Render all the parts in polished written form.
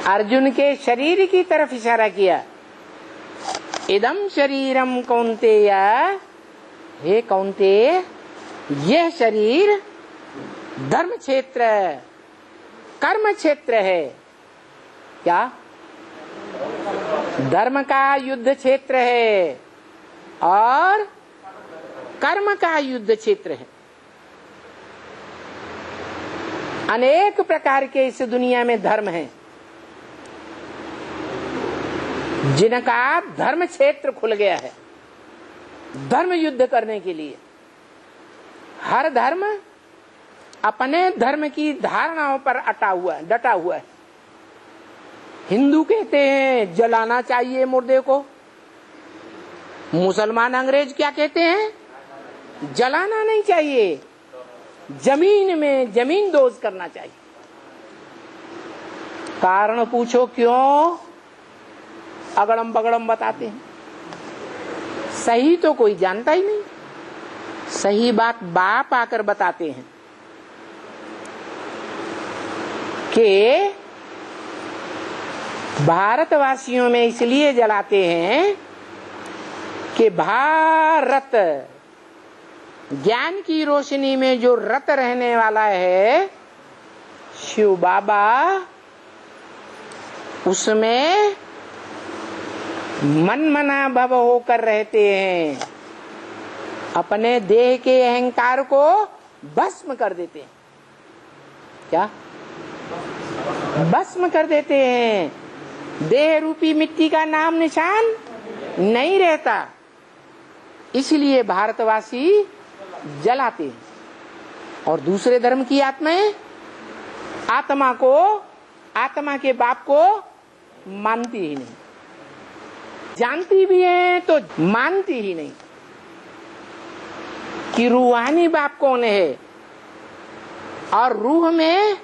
अर्जुन के शरीर की तरफ इशारा किया। इदम शरीरम कौन्तेय, हे कौन्तेय यह शरीर धर्म क्षेत्र कर्म क्षेत्र है। क्या? धर्म का युद्ध क्षेत्र है और कर्म का युद्ध क्षेत्र है। अनेक प्रकार के इस दुनिया में धर्म हैं, जिनका धर्म क्षेत्र खुल गया है धर्म युद्ध करने के लिए। हर धर्म अपने धर्म की धारणाओं पर डटा हुआ है। हिंदू कहते हैं जलाना चाहिए मुर्दे को, मुसलमान अंग्रेज क्या कहते हैं? जलाना नहीं चाहिए, जमीन में जमीन दोज करना चाहिए। कारण पूछो क्यों? अगड़म बगड़म बताते हैं। सही तो कोई जानता ही नहीं, सही बात बाप आकर बताते हैं कि भारतवासियों में इसलिए जलाते हैं कि भारत ज्ञान की रोशनी में जो रत रहने वाला है शिव बाबा, उसमें मनमना भव होकर रहते हैं, अपने देह के अहंकार को भस्म कर देते हैं। क्या? भस्म कर देते हैं। देह रूपी मिट्टी का नाम निशान नहीं रहता, इसलिए भारतवासी जलाते हैं। और दूसरे धर्म की आत्माएं आत्मा को, आत्मा के बाप को मानती ही नहीं, जानती भी है तो मानती ही नहीं कि रूहानी बाप कौन है और रूह में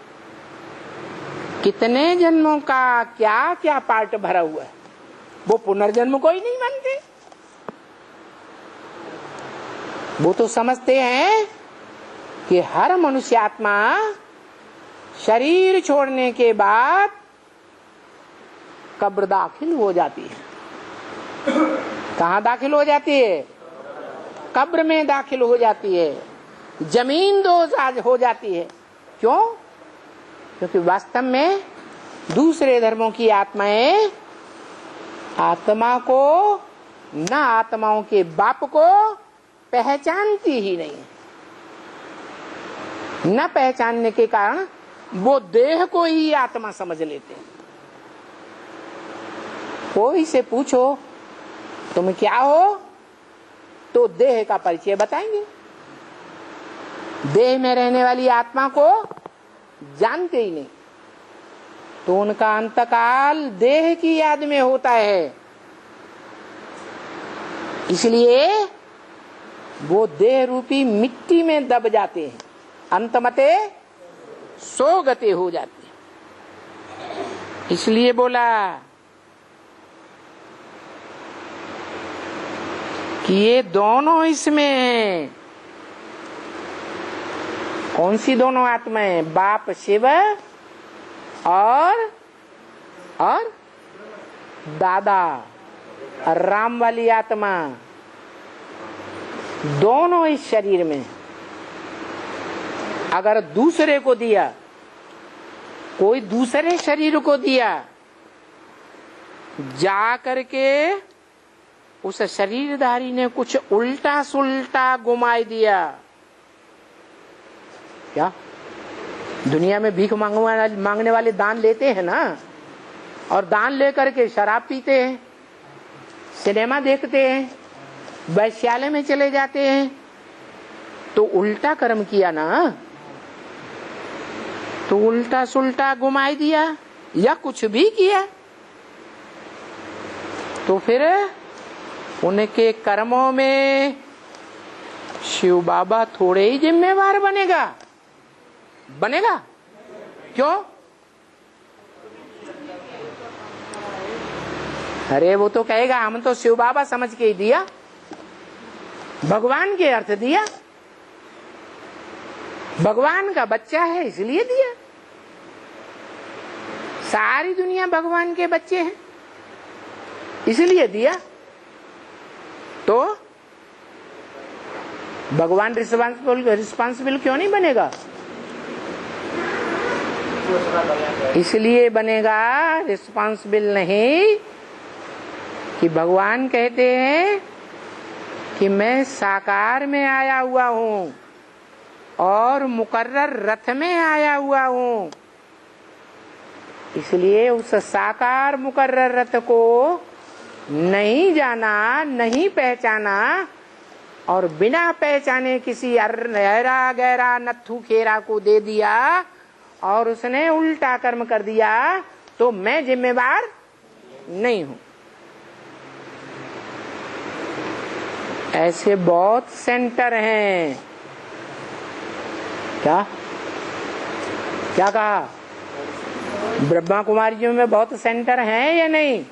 कितने जन्मों का क्या क्या पार्ट भरा हुआ है। वो पुनर्जन्म को ही नहीं मानते। वो तो समझते हैं कि हर मनुष्य आत्मा शरीर छोड़ने के बाद कब्र दाखिल हो जाती है। कहाँ दाखिल हो जाती है? कब्र में दाखिल हो जाती है, जमीन दोज आज हो जाती है। क्यों? क्योंकि वास्तव में दूसरे धर्मों की आत्माएं आत्मा को, न आत्माओं के बाप को पहचानती ही नहीं। न पहचानने के कारण वो देह को ही आत्मा समझ लेते हैं। कोई से पूछो तुम क्या हो, तो देह का परिचय बताएंगे। देह में रहने वाली आत्मा को जानते ही नहीं, तो उनका अंतकाल देह की याद में होता है। इसलिए वो देह रूपी मिट्टी में दब जाते हैं, अंतमते सो गते हो जाते हैं। इसलिए बोला कि ये दोनों इसमें हैं। कौन सी दोनों आत्माएं? बाप शिव और दादा राम वाली आत्मा, दोनों इस शरीर में। अगर दूसरे को दिया, कोई दूसरे शरीर को दिया, जा करके उस शरीरधारी ने कुछ उल्टा सुल्टा घुमाई दिया। क्या? दुनिया में भीख मांगने वाले दान लेते हैं ना, और दान लेकर के शराब पीते हैं, सिनेमा देखते हैं, वैश्यालय में चले जाते हैं। तो उल्टा कर्म किया ना, तो उल्टा सुल्टा घुमाई दिया या कुछ भी किया, तो फिर उनके कर्मों में शिव बाबा थोड़े ही जिम्मेवार बनेगा। क्यों? अरे वो तो कहेगा हम तो शिव बाबा समझ के ही दिया, भगवान के अर्थ दिया, भगवान का बच्चा है इसलिए दिया। सारी दुनिया भगवान के बच्चे हैं, इसलिए दिया। तो भगवान रिस्पांसिबल क्यों नहीं बनेगा? इसलिए बनेगा रिस्पांसिबल नहीं कि भगवान कहते हैं कि मैं साकार में आया हुआ हूं और मुकर्रर रथ में आया हुआ हूं, इसलिए उस साकार मुकर्रर रथ को नहीं जाना, नहीं पहचाना और बिना पहचाने किसी अहरा गहरा नत्थू खेरा को दे दिया और उसने उल्टा कर्म कर दिया, तो मैं जिम्मेवार नहीं हूं। ऐसे बहुत सेंटर हैं। क्या क्या कहा? ब्रह्मा कुमारियों में बहुत सेंटर हैं या नहीं?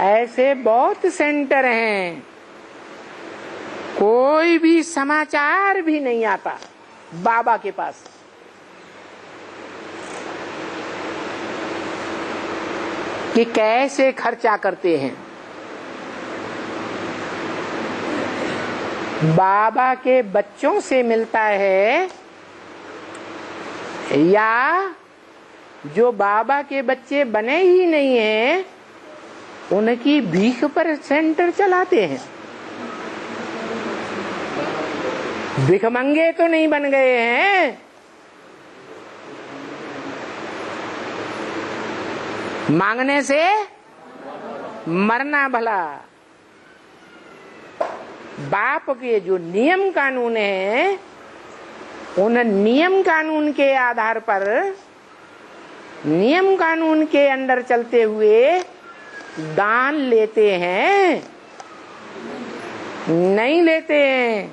ऐसे बहुत सेंटर हैं। कोई भी समाचार भी नहीं आता बाबा के पास। कि कैसे खर्चा करते हैं। बाबा के बच्चों से मिलता है या जो बाबा के बच्चे बने ही नहीं हैं उनकी भीख पर सेंटर चलाते हैं। भिखमंगे तो नहीं बन गए हैं। मांगने से मरना भला। बाप के जो नियम कानून हैं उन नियम कानून के आधार पर, नियम कानून के अंदर चलते हुए दान लेते हैं, नहीं लेते हैं।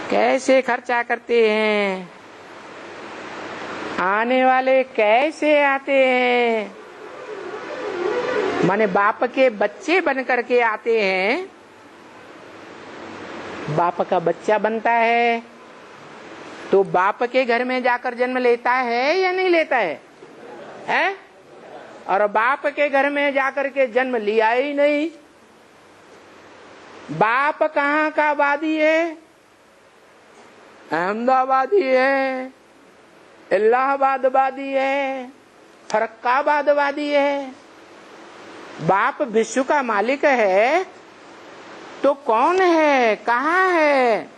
कैसे खर्चा करते हैं, आने वाले कैसे आते हैं, माने बाप के बच्चे बन करके आते हैं। बाप का बच्चा बनता है तो बाप के घर में जाकर जन्म लेता है या नहीं लेता है? और बाप के घर में जाकर के जन्म लिया ही नहीं। बाप कहाँ का वादी है? अहमदाबादी है, इलाहाबाद वादी है, फरक्काबाद वादी है। बाप विश्व का मालिक है तो कौन है, कहाँ है?